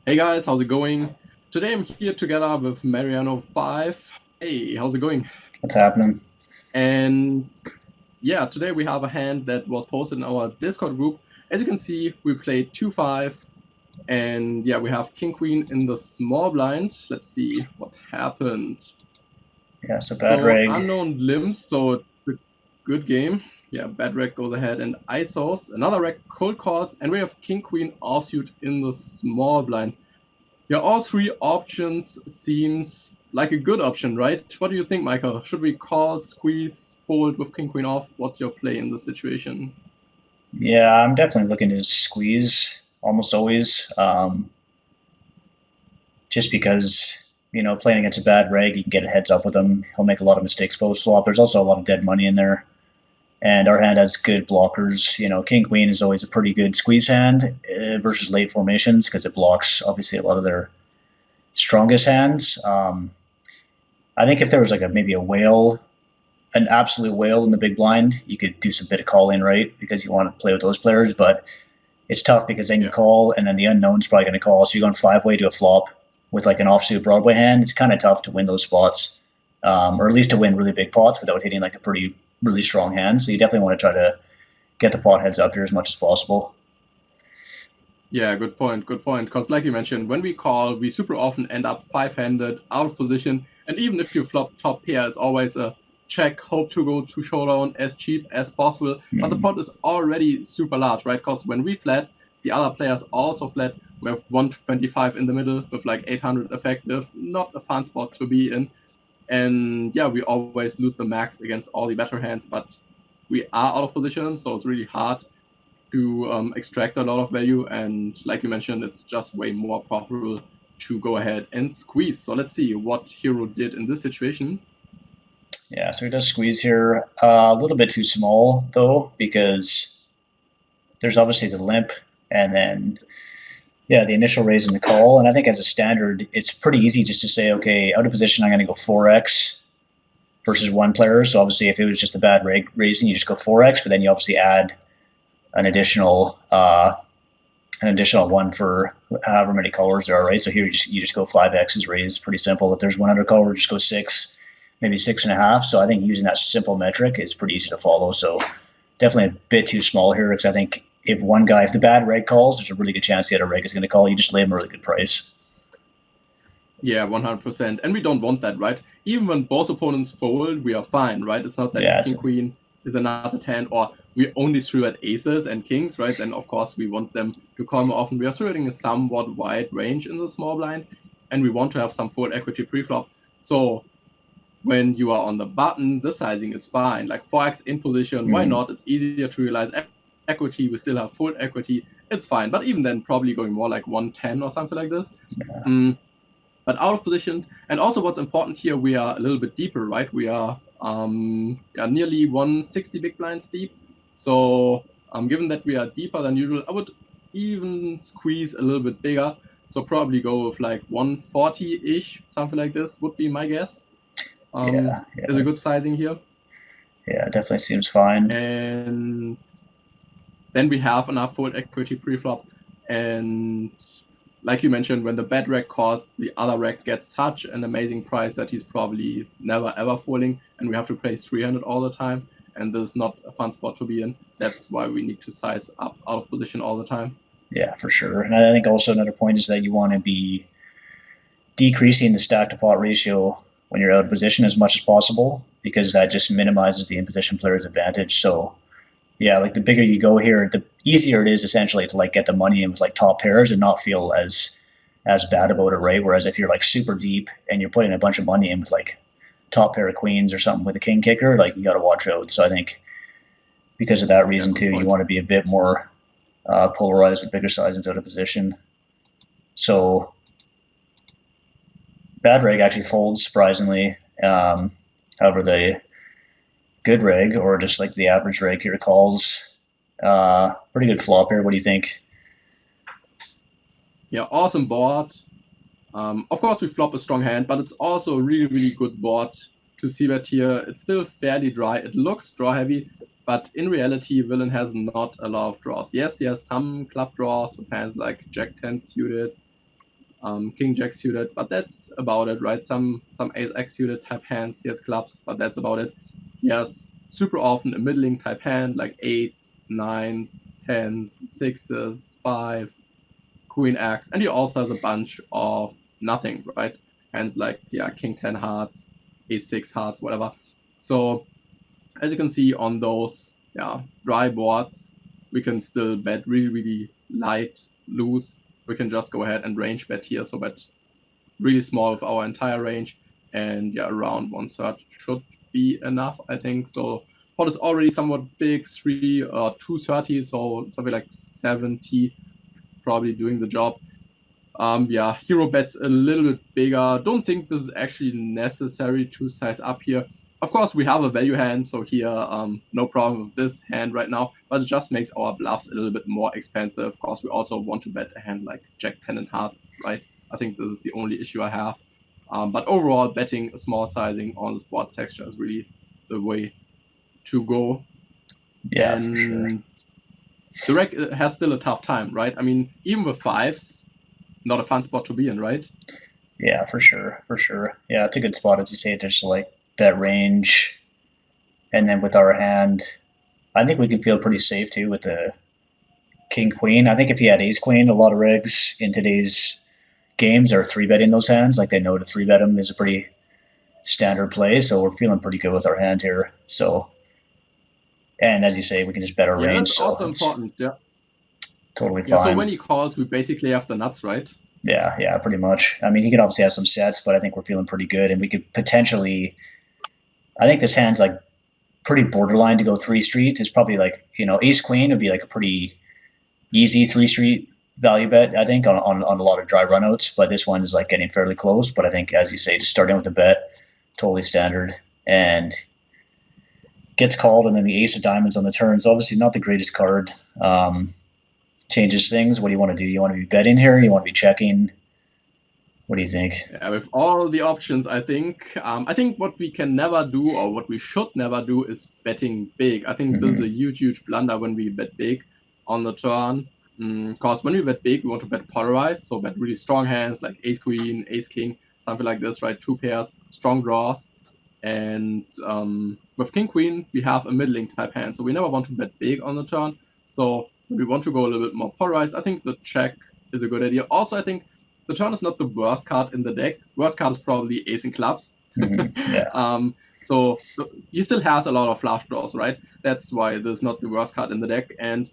Hey guys, how's it going? Today I'm here together with Mariano5. Hey, how's it going? What's happening? And yeah, today we have a hand that was posted in our Discord group. As you can see, we played 2-5, and yeah, we have King Queen in the small blind. Let's see what happened. Yeah, so bad So reg. unknown limbs, so it's a good game. Yeah, bad reg goes ahead and ISOs. Another reg cold calls, and we have King Queen offsuit in the small blind. Yeah, all three options seems like a good option, right? What do you think, Michael? Should we call, squeeze, fold with king queen off? What's your play in this situation? Yeah, I'm definitely looking to squeeze almost always. Just because, playing against a bad reg, you can get a heads up with him. He'll make a lot of mistakes post flop. There's also a lot of dead money in there. And our hand has good blockers. King Queen is always a pretty good squeeze hand versus late formations because it blocks, obviously, a lot of their strongest hands. I think if there was like maybe a whale, an absolute whale in the big blind, you could do some bit of calling, right? Because you want to play with those players. But it's tough because then you Yeah. call, and then the unknown's probably going to call. So you're going 5-way to a flop with like an offsuit Broadway hand. It's kind of tough to win those spots, or at least to win really big pots without hitting like a pretty really strong hand. So you definitely want to try to get the pot heads up here as much as possible. Yeah, good point, good point. Because like you mentioned, when we call, we super often end up five-handed, out of position, and even if you flop top pair, it's always a check, hope to go to showdown as cheap as possible. But the Mm. pot is already super large, right? Because when we flat, the other players also flat. We have 125 in the middle with like 800 effective. Not a fun spot to be in. And yeah, we always lose the max against all the better hands, but we are out of position, so it's really hard to extract a lot of value. And like you mentioned, it's just way more profitable to go ahead and squeeze. So let's see what Hero did in this situation. Yeah, so he does squeeze here. A little bit too small though, because there's obviously the limp, and then yeah, the initial raise and the call. And I think as a standard, it's pretty easy just to say, okay, out of position, I'm going to go 4x versus one player. So obviously, if it was just a bad raising, you just go 4x, but then you obviously add an additional one for however many colors there are, right? So here you just go 5x is raised, pretty simple. If there's one other color, just go 6, maybe 6.5. So I think using that simple metric is pretty easy to follow. So definitely a bit too small here because I think if the bad reg calls, there's a really good chance the other reg is going to call. You just lay him a really good price. Yeah, 100%. And we don't want that, right? Even when both opponents fold, we are fine, right? It's not that Yeah, King Queen is another 10 or we only threw at aces and kings, right? Then, of course, we want them to call more often. We are throwing a somewhat wide range in the small blind, and we want to have some fold equity preflop. So when you are on the button, the sizing is fine. Like 4x in position, why not? It's easier to realize equity. We still have full equity. It's fine. But even then, probably going more like 110 or something like this. But out of position. And also, what's important here, we are a little bit deeper, right? We are nearly 160 big blinds deep. So given that we are deeper than usual, I would even squeeze a little bit bigger. So probably go with like 140-ish, something like this would be my guess. yeah, Is yeah, a good sizing here. yeah. Definitely seems fine. And then we have enough full equity preflop. And like you mentioned, when the bad rack calls, the other rack gets such an amazing price that he's probably never ever falling, and we have to play 300 all the time. And this is not a fun spot to be in. That's why we need to size up out of position all the time. Yeah, for sure. And I think also another point is that you want to be decreasing the stack to pot ratio when you're out of position as much as possible because that just minimizes the in position player's advantage. So yeah, like the bigger you go here, the easier it is essentially to like get the money in with like top pairs and not feel as bad about it, right? Whereas if you're like super deep and you're putting a bunch of money in with like top pair of queens or something with a king kicker, like you got to watch out. So I think because of that Yeah, reason good too, you point. want to be a bit more polarized with bigger sizings out of position. So bad reg actually folds surprisingly. However, the good reg or just like the average reg here calls pretty good flop here. What do you think? Yeah, awesome board. Of course, we flop a strong hand, but it's also a really, really good board to see that here. It's still fairly dry. It looks draw heavy, but in reality, villain has not a lot of draws. Yes, he has some club draws with hands like Jack 10 suited, King Jack suited, but that's about it, right? Some Ace X suited type hands. He has clubs, but that's about it. He has super often a middling type hand like eights, nines, tens, sixes, fives, Queen X, and he also has a bunch of nothing, right? Hands like King 10 hearts, Ace 6 hearts, whatever. So as you can see on those dry boards, we can still bet really light, loose. We can just go ahead and range bet here, so bet really small with our entire range, and around 1/3 should be enough, I think. So pot is already somewhat big, 3 or 230, so something like 70 probably doing the job. Hero bets a little bit bigger. Don't think this is actually necessary to size up here. Of course, we have a value hand, so here, no problem with this hand right now, but it just makes our bluffs a little bit more expensive. Of course, we also want to bet a hand like Jack 10 and hearts, right? I think this is the only issue I have. But overall, betting a small sizing on the spot texture is really the way to go. Yeah, and for sure. The rec has still a tough time, right? I mean, even with fives, not a fun spot to be in, right? Yeah, for sure. Yeah, it's a good spot, as you say, just like that range. And then with our hand, I think we can feel pretty safe too with the King Queen. I think if you had Ace Queen, a lot of rigs in today's games are 3-betting those hands. Like they know to 3-bet them is a pretty standard play. So we're feeling pretty good with our hand here. So, and as you say, we can just bet our Yeah, range. that's So also it's important. Yeah. totally Yeah. So fine. when he calls, we basically have the nuts, right? Yeah, pretty much. I mean, he could obviously have some sets, but I think we're feeling pretty good, and we could potentially. I think this hand's like pretty borderline to go 3 streets. It's probably like Ace Queen would be like a pretty easy 3-street value bet. I think on a lot of dry runouts, but this one is like getting fairly close. But I think, as you say, just starting with the bet, totally standard, and gets called, and then the Ace of Diamonds on the turn is obviously not the greatest card. Changes things. What do you want to do? You want to be betting here? You want to be checking? What do you think? Yeah, with all the options, I think what we can never do, or what we should never do, is betting big. I think this is a huge blunder when we bet big on the turn. Because when we bet big, we want to bet polarized, so bet really strong hands like Ace Queen, Ace King, something like this, right? 2 pairs, strong draws. And with King Queen, we have a middling type hand, so we never want to bet big on the turn. So we want to go a little bit more polarized. I think the check is a good idea. Also, I think the turn is not the worst card in the deck. Worst card is probably Ace and Clubs. Yeah. So he still has a lot of flush draws, right? That's why this is not the worst card in the deck. And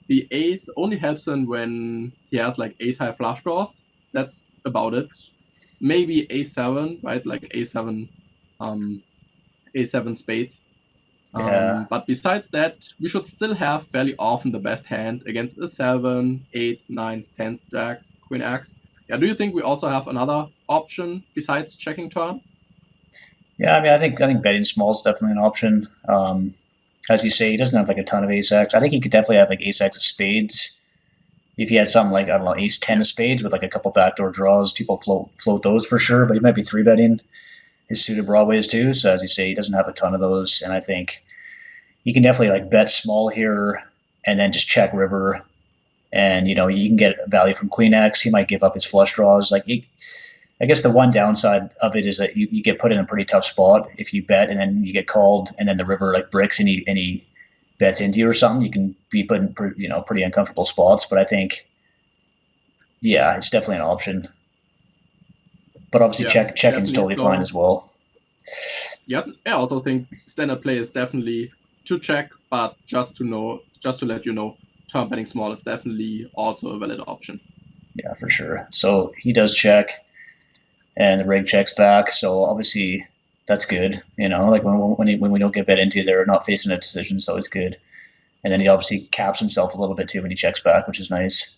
the Ace only helps him when he has like Ace high flush draws. That's about it. Maybe A7, right? Like A7, A7 spades. Yeah. But besides that, we should still have fairly often the best hand against a 7, 8, 9, 10 jacks, Queen X. Yeah, do you think we also have another option besides checking turn? Yeah, I mean, I think betting small is definitely an option. As you say, he doesn't have like a ton of ace X. I think he could definitely have like ace X of spades. If he had something like, I don't know, ace 10 of spades with like a couple backdoor draws, people float those for sure. But he might be 3-betting his suited broadways too. So as you say, he doesn't have a ton of those, and I think you can definitely like bet small here and then just check river, and you can get value from Queen X. He might give up his flush draws. I guess the one downside of it is that you get put in a pretty tough spot if you bet and then you get called and then the river like bricks and he bets into you or something. You can be put in pretty uncomfortable spots. But I think, yeah, it's definitely an option. But obviously, checking's Definitely. totally fine as well. Yeah, I also think standard play is definitely to check, but just to let you know, turn betting small is definitely also a valid option. Yeah, for sure. So he does check, and the rig checks back. So obviously, that's good. Like when we don't get bet into, they're not facing a decision, so it's good. And then he obviously caps himself a little bit too when he checks back, which is nice.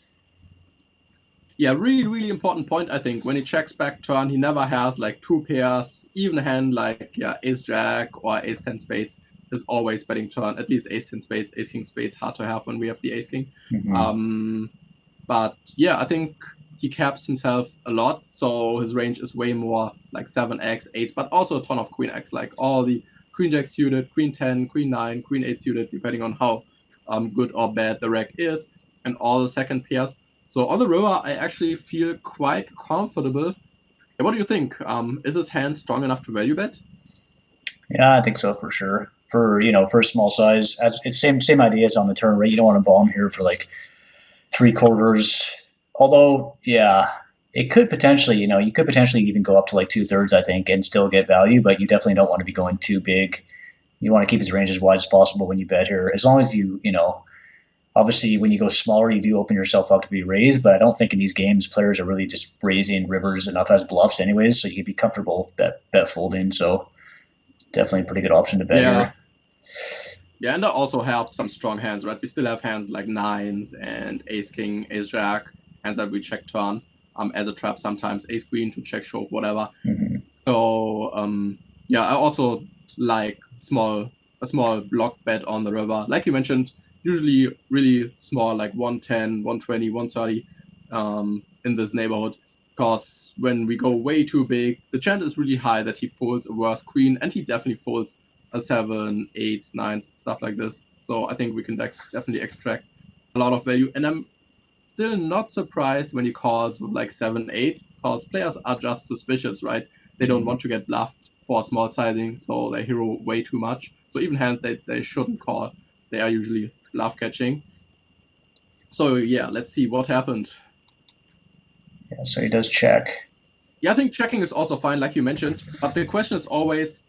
Yeah, really important point. I think when he checks back turn, he never has like 2 pairs. Even a hand like Ace Jack or Ace 10 spades is always betting turn. At least Ace 10 spades, Ace King spades, hard to have when we have the Ace King. But yeah, I think he caps himself a lot, so his range is way more like 7x, 8s, but also a ton of Queen X, like all the Queen Jack suited, Queen 10, Queen 9, Queen 8 suited, depending on how good or bad the reg is, and all the second pairs. So on the river, I actually feel quite comfortable. What do you think? Is his hand strong enough to value bet? Yeah, I think so for sure. For small size, as it's same ideas on the turn, right? You don't want to bomb here for like 3/4. Although, yeah, it could potentially, you could potentially even go up to like 2/3, I think, and still get value. But you definitely don't want to be going too big. You want to keep his range as wide as possible when you bet here, as long as obviously when you go smaller, you do open yourself up to be raised. But I don't think in these games players are really just raising rivers enough as bluffs, anyways. So you could be comfortable bet folding. So definitely a pretty good option to bet Yeah. here. Yeah, and that also helps some strong hands, right? We still have hands like nines and ace king, ace jack, hands that we check turn as a trap sometimes, ace queen to check shove, whatever. Mm-hmm. So yeah, I also like a small block bet on the river. Like you mentioned, usually really small, like 110, 120, 130 in this neighborhood. Because when we go way too big, the chance is really high that he folds a worse queen, and he definitely folds a 7, 8, 9, stuff like this. So I think we can definitely extract a lot of value. And I'm still not surprised when he calls with like 7, 8, because players are just suspicious, right? They don't want to get bluffed for small sizing, so they hero way too much. So even hands they shouldn't call, they are usually bluff catching. So yeah, let's see what happened. Yeah, so he does check. Yeah, I think checking is also fine, like you mentioned. But the question is always,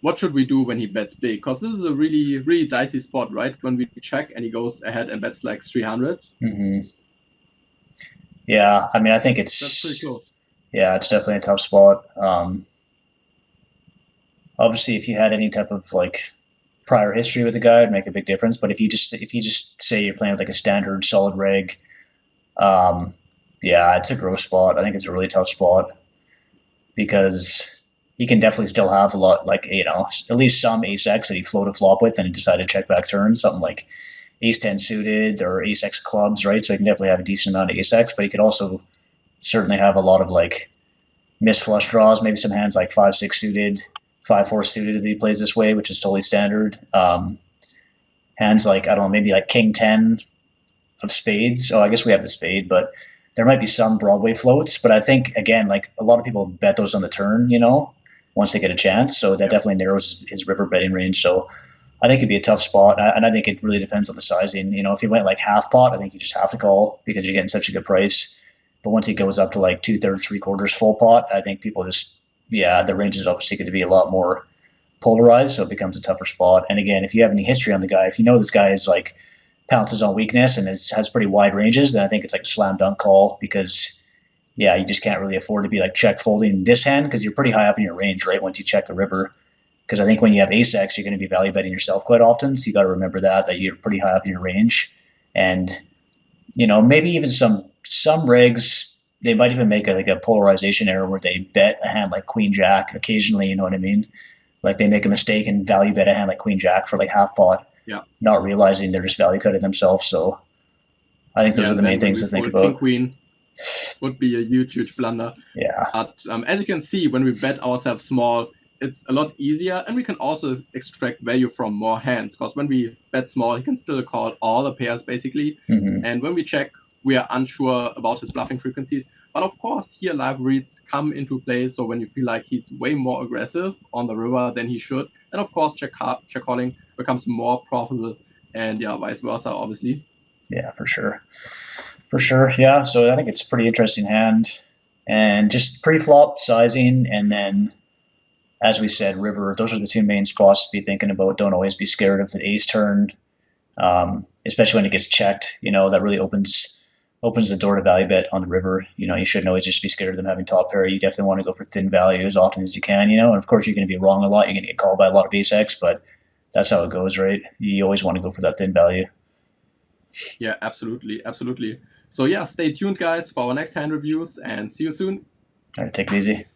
what should we do when he bets big? Because this is a really, really dicey spot, right? When we check and he goes ahead and bets like 300. Mm-hmm. Yeah, I mean, I think That's pretty close. yeah, it's definitely a tough spot. Obviously, if you had any type of like prior history with the guy, it'd make a big difference. But if you just say you're playing with like a standard solid reg, yeah, it's a gross spot. I think it's a really tough spot because he can definitely still have a lot, like at least some ace x that he floated flop with and he decided to check back turn, something like ace 10 suited or ace x clubs, right? So he can definitely have a decent amount of ace x, but he could also certainly have a lot of like missed flush draws, maybe some hands like 5-6 suited, 5-4 suited that he plays this way, which is totally standard. Hands like, I don't know, maybe like king 10 of spades. Oh, I guess we have the spade, but there might be some Broadway floats. But I think, again, like a lot of people bet those on the turn, once they get a chance. So that definitely narrows his river betting range. So I think it'd be a tough spot. And I think it really depends on the sizing. If he went like half pot, I think you just have to call because you're getting such a good price. But once he goes up to like 2/3, 3/4 full pot, I think people just, yeah, the range is obviously going to be a lot more polarized. So it becomes a tougher spot. And again, if you have any history on the guy, if you know this guy is like pounces on weakness and has pretty wide ranges, then I think it's like a slam dunk call because, yeah, you just can't really afford to be like check folding this hand because you're pretty high up in your range, right? Once you check the river. Because I think when you have ace x, you're going to be value betting yourself quite often. So you got to remember that you're pretty high up in your range. And, maybe even some regs, they might even make like a polarization error where they bet a hand like queen jack occasionally, you know what I mean? Like they make a mistake and value bet a hand like queen jack for like half pot, not realizing they're just value cutting themselves. So I think those are the main things to think about. King queen would be a huge blunder. Yeah. But as you can see, when we bet ourselves small, it's a lot easier, and we can also extract value from more hands. Because when we bet small, he can still call all the pairs basically. Mm-hmm. And when we check, we are unsure about his bluffing frequencies. But of course, here live reads come into play. So when you feel like he's way more aggressive on the river than he should, and of course, check calling becomes more profitable, and yeah, vice versa, obviously. Yeah, for sure. For sure, yeah. So I think it's a pretty interesting hand. And just pre-flop sizing, and then, as we said, river. Those are the two main spots to be thinking about. Don't always be scared of the ace turn, especially when it gets checked. That really opens the door to value bet on the river. You shouldn't always just be scared of them having top pair. You definitely want to go for thin value as often as you can. And of course, you're going to be wrong a lot. You're going to get called by a lot of ace x, but that's how it goes, right? You always want to go for that thin value. Yeah, absolutely. So yeah, stay tuned, guys, for our next hand reviews, and see you soon. All right, take it easy.